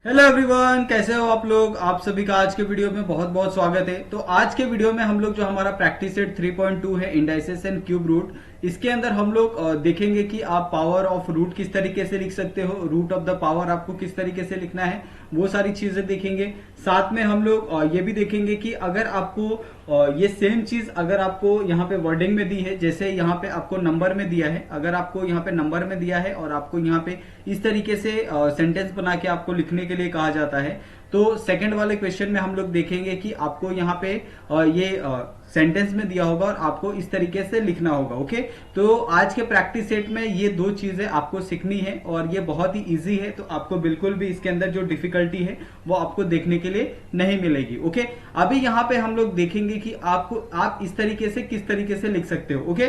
Hello everyone, कैसे हो आप लोग। आप सभी का आज के वीडियो में बहुत बहुत स्वागत है। तो आज के वीडियो में हम लोग जो हमारा प्रैक्टिस सेट 3.2 है इंडाइसेस एंड क्यूब रूट, इसके अंदर हम लोग देखेंगे कि आप पावर ऑफ रूट किस तरीके से लिख सकते हो, रूट ऑफ द पावर आपको किस तरीके से लिखना है, वो सारी चीजें देखेंगे। साथ में हम लोग ये भी देखेंगे कि अगर आपको ये सेम चीज अगर आपको यहाँ पे वर्डिंग में दी है, जैसे यहाँ पे आपको नंबर में दिया है, अगर आपको यहाँ पे नंबर में दिया है और आपको यहाँ पे इस तरीके से सेंटेंस बना के आपको लिखने के लिए कहा जाता है, तो सेकंड वाले क्वेश्चन में हम लोग देखेंगे कि आपको यहाँ पे ये सेंटेंस में दिया होगा और आपको इस तरीके से लिखना होगा। ओके, तो आज के प्रैक्टिस सेट में ये दो चीजें आपको सीखनी है और ये बहुत ही इजी है, तो आपको बिल्कुल भी इसके अंदर जो डिफिकल्टी है वो आपको देखने के लिए नहीं मिलेगी। ओके, अभी यहाँ पे हम लोग देखेंगे कि आप इस तरीके से किस तरीके से लिख सकते हो। ओके,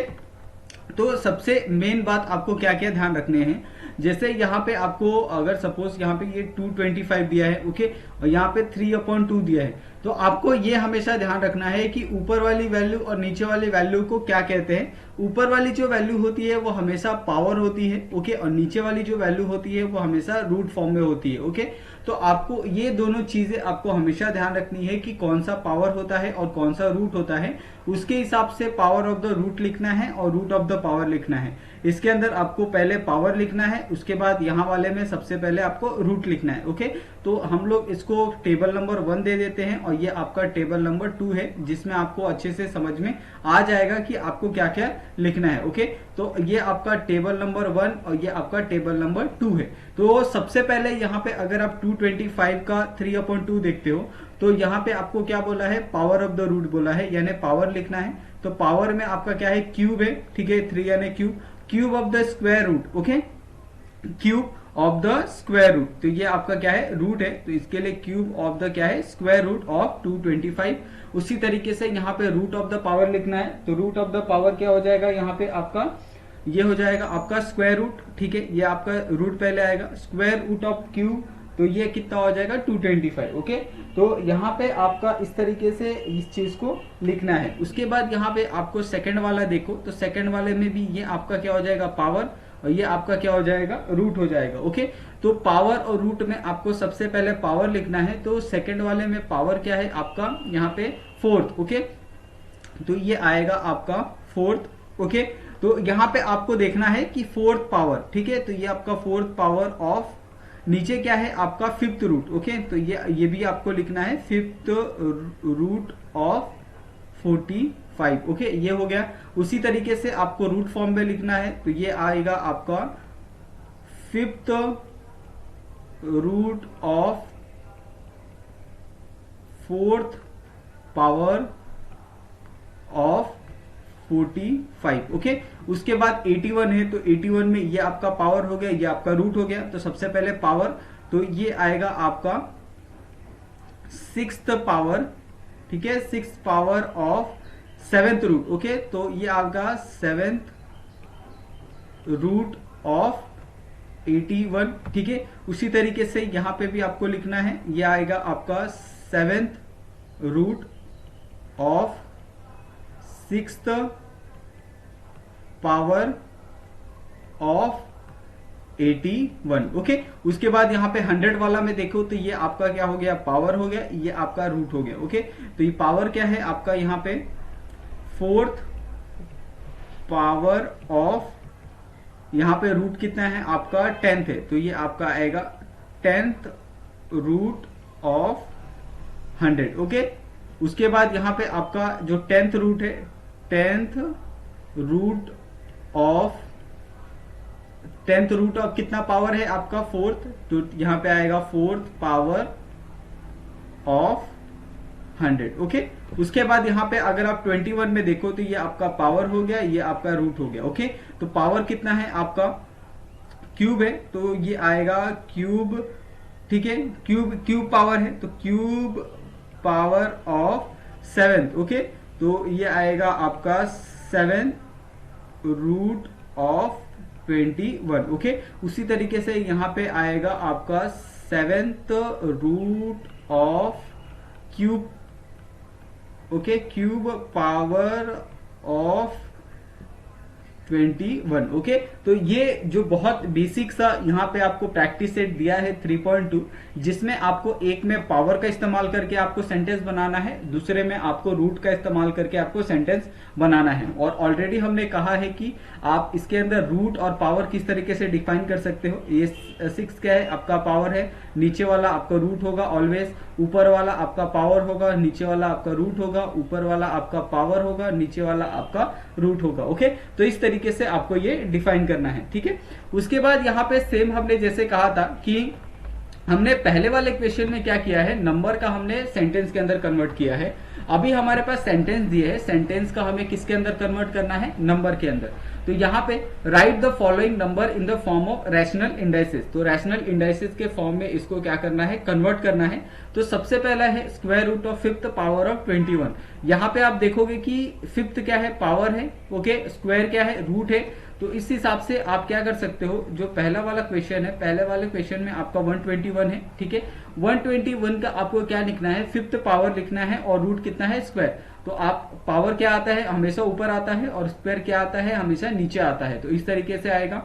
तो सबसे मेन बात आपको क्या क्या ध्यान रखने हैं, जैसे यहाँ पे आपको अगर सपोज यहाँ पे ये 225 दिया है, ओके, और यहाँ पे 3/2 दिया है, तो आपको ये हमेशा ध्यान रखना है कि ऊपर वाली वैल्यू और नीचे वाली वैल्यू को क्या कहते हैं। ऊपर वाली जो वैल्यू होती है वो हमेशा पावर होती है, ओके, और नीचे वाली जो वैल्यू होती है वो हमेशा रूट फॉर्म में होती है। ओके, तो आपको ये दोनों चीजें आपको हमेशा ध्यान रखनी है कि कौन सा पावर होता है और कौन सा रूट होता है, उसके हिसाब से पावर ऑफ द रूट लिखना है और रूट ऑफ द पावर लिखना है। इसके अंदर आपको पहले पावर लिखना है, उसके बाद यहाँ वाले में सबसे पहले आपको रूट लिखना है। ओके, तो हम लोग इसको टेबल नंबर 1 दे देते हैं और ये आपका टेबल नंबर 2 है, जिसमें आपको अच्छे से समझ में आ जाएगा कि आपको क्या क्या लिखना है। ओके, तो ये आपका टेबल नंबर 1 और ये आपका टेबल नंबर 2 है। तो सबसे पहले यहाँ पे अगर आप 225 का 3/2 देखते हो, तो यहाँ पे आपको क्या बोला है, पावर ऑफ द रूट बोला है, यानी पावर लिखना है। तो पावर में आपका क्या है, क्यूब है, ठीक है, 3 यानी cube, cube of the square root. Okay, cube of the square root, तो ये आपका क्या है, रूट है, तो इसके लिए क्यूब ऑफ द क्या है, स्क्वायर रूट ऑफ 225। उसी तरीके से यहाँ पे रूट ऑफ द पावर लिखना है, तो रूट ऑफ द पावर क्या हो जाएगा, यहाँ पे आपका ये हो जाएगा आपका स्क्वायर रूट, ठीक है, ये आपका रूट पहले आएगा, स्क्वायर रूट ऑफ क्यूब, तो ये कितना हो जाएगा 225। ओके, तो यहाँ पे आपका इस तरीके से इस चीज को लिखना है। उसके बाद यहाँ पे आपको सेकंड वाला देखो, तो सेकंड वाले में भी ये आपका क्या हो जाएगा, पावर, और ये आपका क्या हो जाएगा, रूट हो जाएगा। ओके, तो पावर और रूट में आपको सबसे पहले पावर लिखना है, तो सेकंड वाले में पावर क्या है आपका यहाँ पे फोर्थ। ओके, तो ये आएगा आपका फोर्थ। ओके, तो यहाँ पे आपको देखना है कि फोर्थ पावर, ठीक है, तो ये आपका फोर्थ पावर ऑफ, नीचे क्या है आपका फिफ्थ रूट। ओके, तो ये भी आपको लिखना है, फिफ्थ रूट ऑफ 45। ओके, ये हो गया। उसी तरीके से आपको रूट फॉर्म में लिखना है, तो ये आएगा आपका fifth root of fourth power of 45। Okay, उसके बाद 81 है, तो 81 में ये आपका पावर हो गया, ये आपका रूट हो गया। तो सबसे पहले पावर, तो ये आएगा आपका सिक्स्थ पावर, ठीक है, six power of seventh root. Okay, तो ये आपका सेवेंथ रूट ऑफ 81, ठीक है। उसी तरीके से यहां पे भी आपको लिखना है, ये आएगा आपका seventh root of sixth power of 81। Okay, उसके बाद यहाँ पे 100 वाला में देखो, तो ये आपका क्या हो गया, पावर हो गया, ये आपका रूट हो गया। ओके, तो ये पावर क्या है आपका यहाँ पे फोर्थ पावर ऑफ, यहाँ पे रूट कितना है आपका 10th है, तो ये आपका आएगा 10th रूट ऑफ 100। ओके, उसके बाद यहाँ पे आपका जो 10th रूट है, 10th root of, 10th root of कितना पावर है आपका फोर्थ, तो यहाँ पे आएगा फोर्थ पावर ऑफ 100। ओके, उसके बाद यहाँ पे अगर आप 21 में देखो, तो ये आपका पावर हो गया, ये आपका रूट हो गया। ओके, तो पावर कितना है आपका, क्यूब है, तो ये आएगा क्यूब, ठीक है, क्यूब क्यूब पावर है, तो क्यूब पावर ऑफ 7। ओके, तो ये आएगा आपका 7 रूट ऑफ 21। ओके, उसी तरीके से यहाँ पे आएगा आपका 7th root of cube, okay, cube power of 21। Okay, तो ये जो बहुत बेसिक सा यहाँ पे आपको प्रैक्टिस सेट दिया है 3.2, जिसमें आपको एक में पावर का इस्तेमाल करके आपको सेंटेंस बनाना है, दूसरे में आपको रूट का इस्तेमाल करके आपको सेंटेंस बनाना है। और ऑलरेडी हमने कहा है कि आप इसके अंदर रूट और पावर किस तरीके से डिफाइन कर सकते हो। ये 6 क्या है, आपका पावर है, नीचे वाला आपका रूट होगा ऑलवेज, ऊपर वाला आपका पावर होगा, नीचे वाला आपका रूट होगा, ऊपर वाला आपका पावर होगा, नीचे वाला आपका रूट होगा। ओके, तो इस तरीके से आपको ये डिफाइन करना है। ठीक है, उसके बाद यहाँ पे सेम हमने जैसे कहा था कि हमने पहले वाले क्वेश्चन में क्या किया है, नंबर का हमने सेंटेंस के अंदर कन्वर्ट किया है। अभी हमारे पास सेंटेंस दिए है, सेंटेंस का हमें किसके अंदर कन्वर्ट करना है, नंबर के अंदर। तो यहाँ पे right the following number in the form of rational indices, तो रैशनल इंडाइसेस के फॉर्म में इसको क्या करना है, कन्वर्ट करना है। तो सबसे पहला है square root of 5th power of 21। यहाँ पे आप देखोगे कि 5th क्या है, पावर है, ओके, स्क्वायर क्या है, रूट है। तो इस हिसाब से आप क्या कर सकते हो, जो पहला वाला क्वेश्चन है, पहले वाले क्वेश्चन में आपका 121 है। ठीक है, 121 का आपको क्या लिखना है, 5th पावर लिखना है, और रूट कितना है, स्क्वायर। तो आप पावर क्या आता है, हमेशा ऊपर आता है, और स्क्वायर क्या आता है, हमेशा नीचे आता है। तो इस तरीके से आएगा।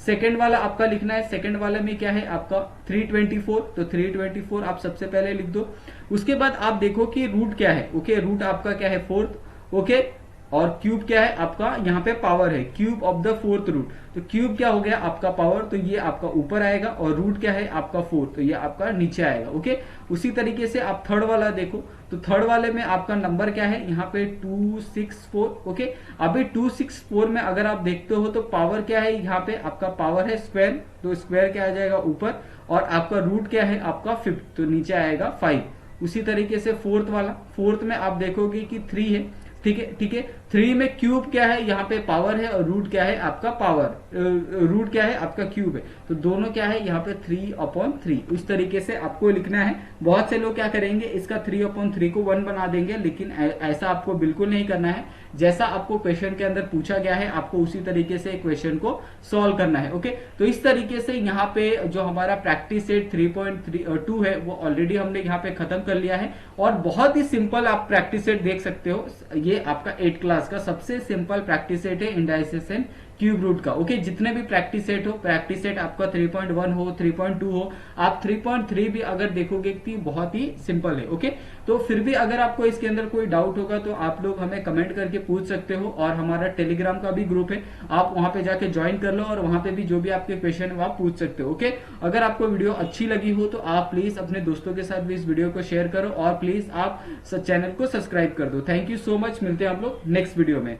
सेकंड वाला आपका लिखना है, सेकंड वाले में क्या है आपका 324, तो 324 आप सबसे पहले लिख दो। उसके बाद आप देखो कि रूट क्या है, ओके, रूट आपका क्या है 4th, ओके, और क्यूब क्या है आपका, यहाँ पे पावर है, cube of the 4th root. तो क्यूब क्या हो गया आपका पावर, तो ये आपका ऊपर आएगा, और रूट क्या है आपका 4, तो ये आपका नीचे आएगा। ओके, उसी तरीके से आप थर्ड वाला देखो, तो थर्ड वाले में आपका नंबर क्या है, यहाँ पे 264। ओके, अभी 264 में अगर आप देखते हो तो पावर क्या है, यहाँ पे आपका पावर है स्क्वायर, तो स्क्वायर क्या आ जाएगा ऊपर, और आपका रूट क्या है आपका 5, तो नीचे आएगा 5। उसी तरीके से फोर्थ वाला, फोर्थ में आप देखोगे कि 3 है। ठीक है, ठीक है, 3 में क्यूब क्या है, यहाँ पे पावर है, और रूट क्या है आपका पावर, रूट क्या है आपका क्यूब है। तो दोनों क्या है यहाँ पे 3/3, उस तरीके से आपको लिखना है। बहुत से लोग क्या करेंगे, इसका 3/3 को 1 बना देंगे, लेकिन ऐसा आपको बिल्कुल नहीं करना है। जैसा आपको क्वेश्चन के अंदर पूछा गया है, आपको उसी तरीके से क्वेश्चन को सॉल्व करना है। ओके, तो इस तरीके से यहाँ पे जो हमारा प्रैक्टिस सेट 3.2 है, वो ऑलरेडी हमने यहाँ पे खत्म कर लिया है। और बहुत ही सिंपल आप प्रैक्टिस सेट देख सकते हो, ये आपका 8 क्लास का सबसे सिंपल प्रैक्टिस सेट है इंडाइसेस एंड क्यूब रूट का। ओके, जितने भी प्रैक्टिस सेट हो, प्रैक्टिस सेट आपका 3.1 हो, 3.2 हो, आप 3.3 भी अगर देखोगे कि बहुत ही सिंपल है। ओके, तो फिर भी अगर आपको इसके अंदर कोई डाउट होगा तो आप लोग हमें कमेंट करके पूछ सकते हो, और हमारा टेलीग्राम का भी ग्रुप है, आप वहां पे जाके ज्वाइन कर लो, और वहां पे भी जो भी आपके क्वेश्चन है वो आप पूछ सकते हो। ओके, अगर आपको वीडियो अच्छी लगी हो तो आप प्लीज अपने दोस्तों के साथ भी इस वीडियो को शेयर करो, और प्लीज आप चैनल को सब्सक्राइब कर दो। थैंक यू सो मच, मिलते हैं आप लोग नेक्स्ट वीडियो में।